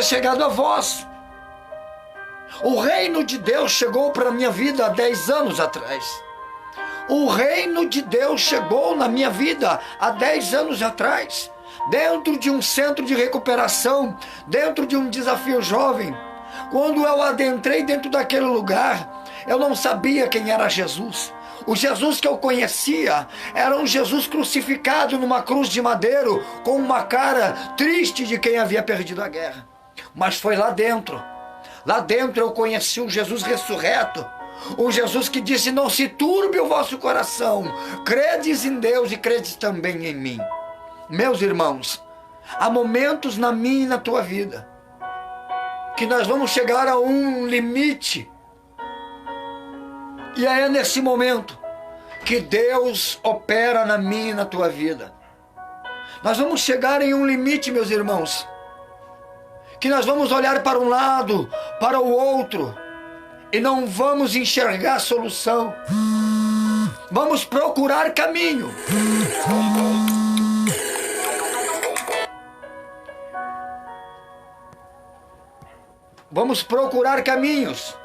chegado a vós. O reino de Deus chegou para a minha vida há 10 anos atrás. O reino de Deus chegou na minha vida há 10 anos atrás, dentro de um centro de recuperação, dentro de um desafio jovem. Quando eu adentrei dentro daquele lugar, eu não sabia quem era Jesus. O Jesus que eu conhecia era um Jesus crucificado numa cruz de madeiro, com uma cara triste de quem havia perdido a guerra. Mas foi lá dentro eu conheci um Jesus ressurreto, um Jesus que disse: não se turbe o vosso coração, credes em Deus e credes também em mim. Meus irmãos, há momentos na minha e na tua vida que nós vamos chegar a um limite, e é nesse momento que Deus opera na minha e na tua vida. Nós vamos chegar em um limite, meus irmãos, que nós vamos olhar para um lado, para o outro, e não vamos enxergar solução. Vamos procurar caminho. Vamos procurar caminhos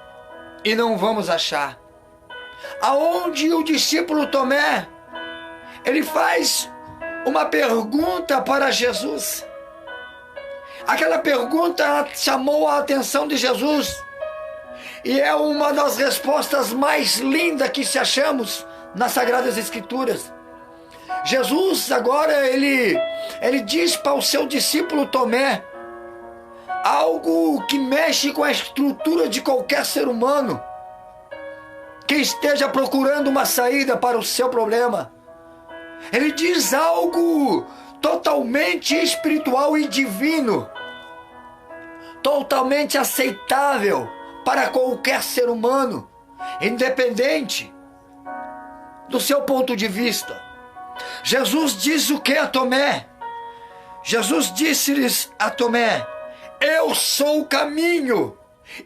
e não vamos achar. Aonde o discípulo Tomé, ele faz uma pergunta para Jesus. Aquela pergunta chamou a atenção de Jesus, e é uma das respostas mais lindas que se achamos nas Sagradas Escrituras. Jesus agora ele diz para o seu discípulo Tomé algo que mexe com a estrutura de qualquer ser humano que esteja procurando uma saída para o seu problema. Ele diz algo totalmente espiritual e divino, totalmente aceitável para qualquer ser humano, independente do seu ponto de vista. Jesus diz o que a Tomé? Jesus disse-lhes a Tomé: eu sou o caminho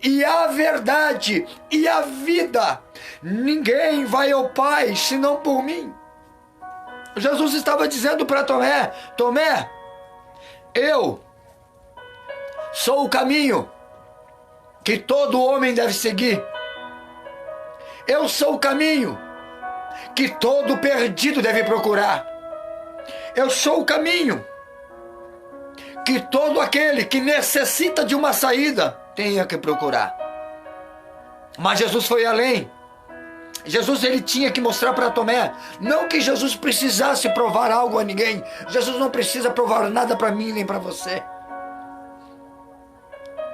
e a verdade e a vida. Ninguém vai ao Pai senão por mim. Jesus estava dizendo para Tomé: Tomé, eu sou o caminho que todo homem deve seguir. Eu sou o caminho que todo perdido deve procurar. Eu sou o caminho que todo aquele que necessita de uma saída tenha que procurar. Mas Jesus foi além. Jesus ele tinha que mostrar para Tomé, não que Jesus precisasse provar algo a ninguém. Jesus não precisa provar nada para mim nem para você.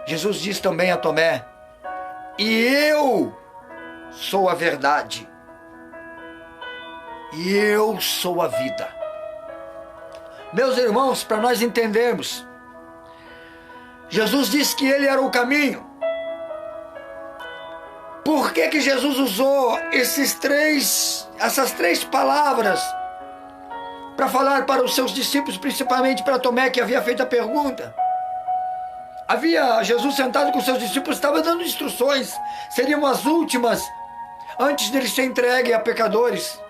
Jesus diz também a Tomé: e eu sou a verdade, e eu sou a vida. Meus irmãos, para nós entendermos, Jesus disse que ele era o caminho. Por que Jesus usou essas três palavras para falar para os seus discípulos, principalmente para Tomé, que havia feito a pergunta? Jesus sentado com os seus discípulos, estava dando instruções, seriam as últimas antes dele ser entregue a pecadores.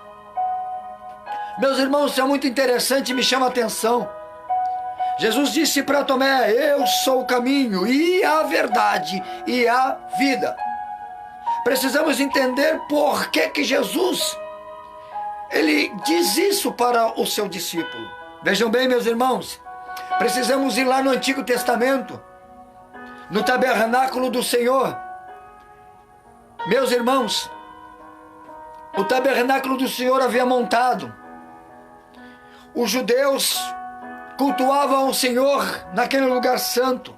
Meus irmãos, isso é muito interessante e me chama a atenção. Jesus disse para Tomé: eu sou o caminho e a verdade e a vida. Precisamos entender por que Jesus ele diz isso para o seu discípulo. Vejam bem, meus irmãos, precisamos ir lá no Antigo Testamento, no tabernáculo do Senhor. Meus irmãos, o tabernáculo do Senhor havia montado. Os judeus cultuavam o Senhor naquele lugar santo.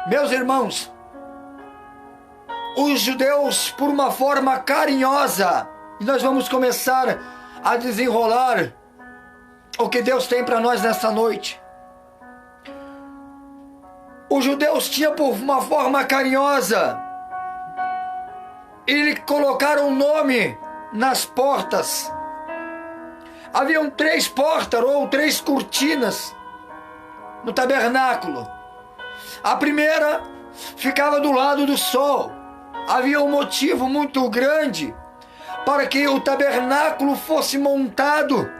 Meus irmãos, os judeus, por uma forma carinhosa, e nós vamos começar a desenrolar o que Deus tem para nós nessa noite. Os judeus tinham, por uma forma carinhosa, eles colocaram um nome nas portas. Haviam 3 portas ou 3 cortinas no tabernáculo. A primeira ficava do lado do sol. Havia um motivo muito grande para que o tabernáculo fosse montado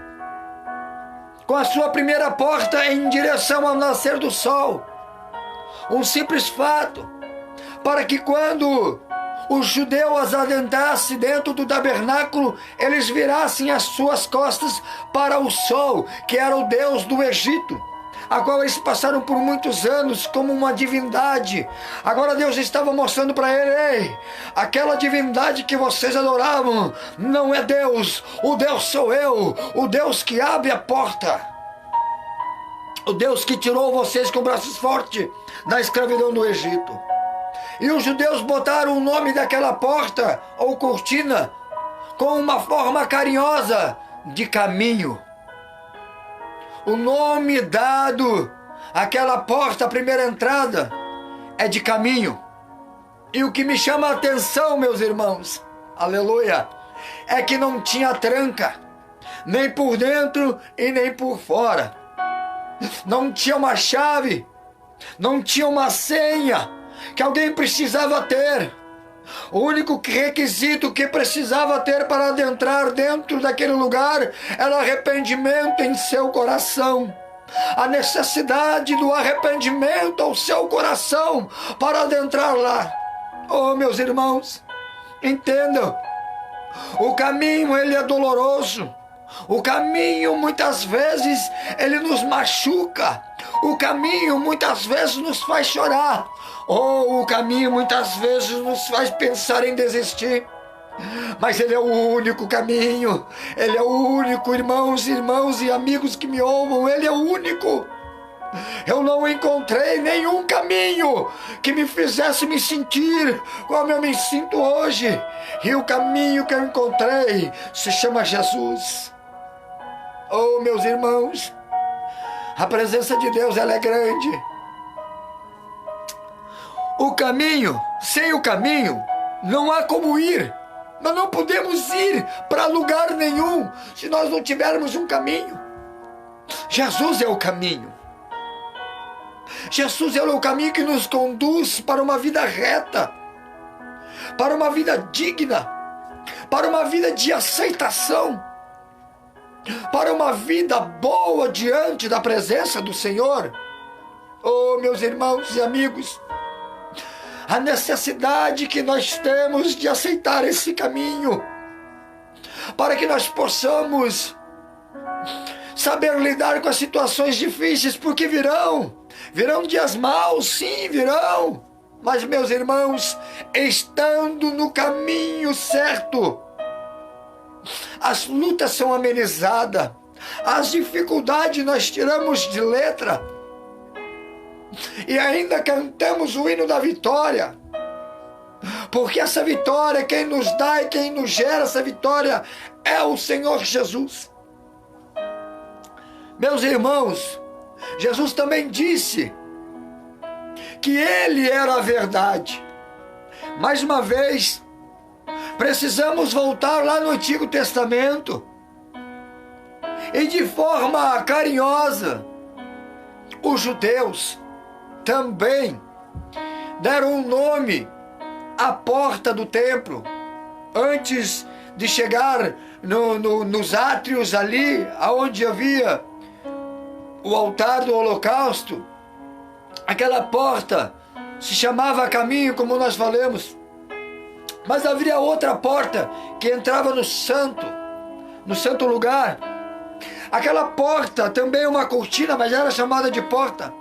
com a sua primeira porta em direção ao nascer do sol. um simples fato, para que quando os judeus adentrassem dentro do tabernáculo, eles virassem as suas costas para o sol, que era o Deus do Egito, a qual eles passaram por muitos anos como uma divindade. Agora Deus estava mostrando para ele: ei, aquela divindade que vocês adoravam não é Deus, o Deus sou eu, o Deus que abre a porta, o Deus que tirou vocês com braços fortes da escravidão do Egito. E os judeus botaram o nome daquela porta ou cortina com uma forma carinhosa de caminho. O nome dado àquela porta, a primeira entrada, é de caminho. E o que me chama a atenção, meus irmãos, aleluia, é que não tinha tranca, nem por dentro e nem por fora. Não tinha uma chave, não tinha uma senha que alguém precisava ter. O único requisito que precisava ter para adentrar dentro daquele lugar era arrependimento em seu coração. A necessidade do arrependimento ao seu coração para adentrar lá. Oh, meus irmãos, entendam, o caminho ele é doloroso. O caminho muitas vezes ele nos machuca. O caminho muitas vezes nos faz chorar. O caminho muitas vezes nos faz pensar em desistir. Mas ele é o único caminho. Ele é o único, irmãos e amigos que me ouvem. Ele é o único. Eu não encontrei nenhum caminho que me fizesse me sentir como eu me sinto hoje. E o caminho que eu encontrei se chama Jesus. Oh, meus irmãos, a presença de Deus ela é grande. O caminho, sem o caminho, não há como ir. Nós não podemos ir para lugar nenhum se nós não tivermos um caminho. Jesus é o caminho. Jesus é o caminho que nos conduz para uma vida reta, para uma vida digna, para uma vida de aceitação, para uma vida boa diante da presença do Senhor. Oh, meus irmãos e amigos, a necessidade que nós temos de aceitar esse caminho, para que nós possamos saber lidar com as situações difíceis, porque virão dias maus, sim, virão. Mas, meus irmãos, estando no caminho certo, as lutas são amenizadas, as dificuldades nós tiramos de letra, e ainda cantamos o hino da vitória, porque essa vitória, quem nos dá e quem nos gera essa vitória é o Senhor Jesus. Meus irmãos, Jesus também disse que Ele era a verdade. Mais uma vez, precisamos voltar lá no Antigo Testamento e de forma carinhosa, os judeus também deram um nome à porta do templo, antes de chegar nos átrios ali, onde havia o altar do holocausto. Aquela porta se chamava caminho, como nós falamos, mas havia outra porta que entrava no santo lugar. Aquela porta também uma cortina, mas era chamada de porta.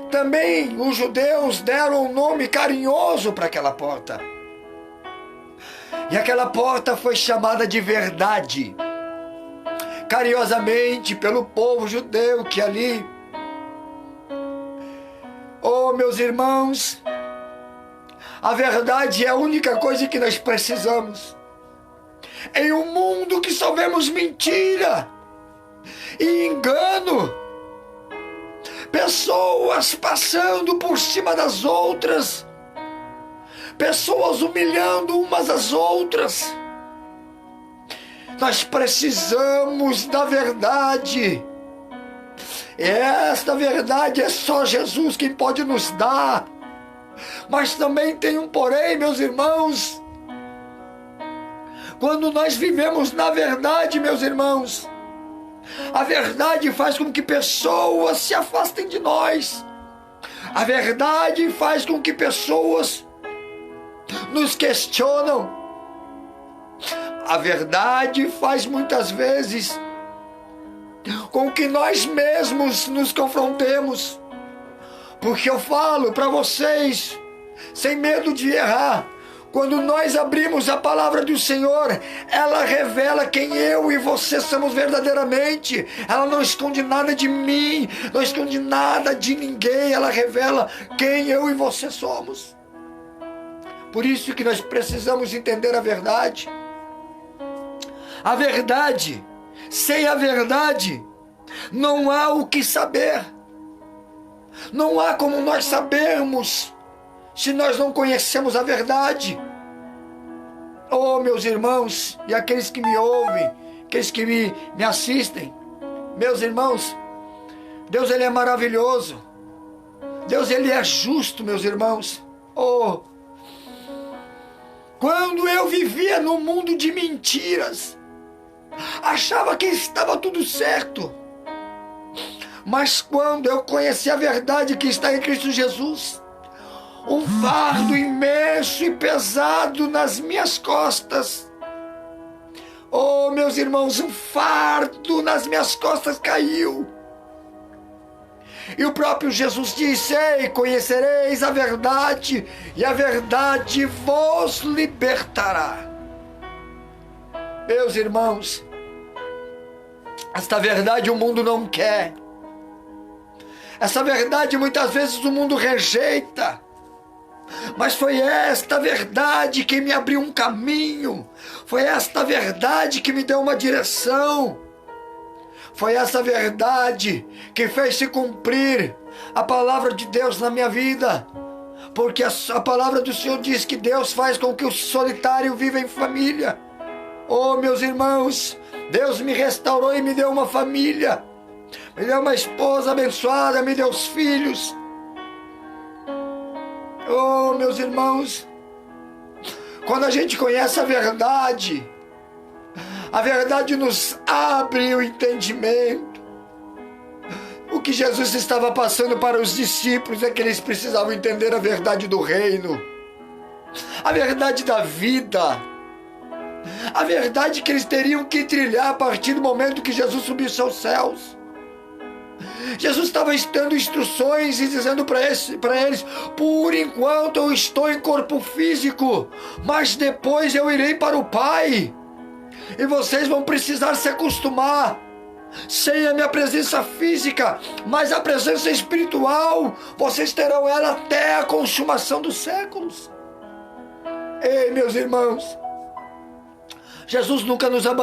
Também os judeus deram um nome carinhoso para aquela porta. E aquela porta foi chamada de verdade, carinhosamente pelo povo judeu que ali. Oh, meus irmãos, a verdade é a única coisa que nós precisamos. Em um mundo que só vemos mentira e engano, pessoas passando por cima das outras, pessoas humilhando umas às outras, nós precisamos da verdade. E esta verdade é só Jesus quem pode nos dar. Mas também tem um porém, meus irmãos. Quando nós vivemos na verdade, meus irmãos, a verdade faz com que pessoas se afastem de nós. A verdade faz com que pessoas nos questionam. A verdade faz muitas vezes com que nós mesmos nos confrontemos. Porque eu falo para vocês, sem medo de errar, quando nós abrimos a palavra do Senhor, ela revela quem eu e você somos verdadeiramente. Ela não esconde nada de mim, não esconde nada de ninguém. Ela revela quem eu e você somos. Por isso que nós precisamos entender a verdade. A verdade, sem a verdade, não há o que saber. Não há como nós sabermos se nós não conhecemos a verdade. Oh, meus irmãos e aqueles que me ouvem, aqueles que me assistem, meus irmãos, Deus ele é maravilhoso. Deus ele é justo, meus irmãos. Oh, quando eu vivia no mundo de mentiras, achava que estava tudo certo. Mas quando eu conheci a verdade que está em Cristo Jesus, um fardo imenso e pesado nas minhas costas. Oh, meus irmãos, um fardo nas minhas costas caiu. E o próprio Jesus disse: ei, conhecereis a verdade, e a verdade vos libertará. Meus irmãos, esta verdade o mundo não quer. Essa verdade muitas vezes o mundo rejeita. Mas foi esta verdade que me abriu um caminho. Foi esta verdade que me deu uma direção. Foi essa verdade que fez se cumprir a palavra de Deus na minha vida. Porque a palavra do Senhor diz que Deus faz com que o solitário viva em família. Oh, meus irmãos, Deus me restaurou e me deu uma família. Me deu uma esposa abençoada, me deu os filhos. Oh, meus irmãos, quando a gente conhece a verdade nos abre o entendimento. O que Jesus estava passando para os discípulos é que eles precisavam entender a verdade do reino, a verdade da vida, a verdade que eles teriam que trilhar a partir do momento que Jesus subiu aos céus. Jesus estava dando instruções e dizendo para eles: por enquanto eu estou em corpo físico, mas depois eu irei para o Pai, e vocês vão precisar se acostumar sem a minha presença física, mas a presença espiritual vocês terão ela até a consumação dos séculos. Ei, meus irmãos, Jesus nunca nos abandonou.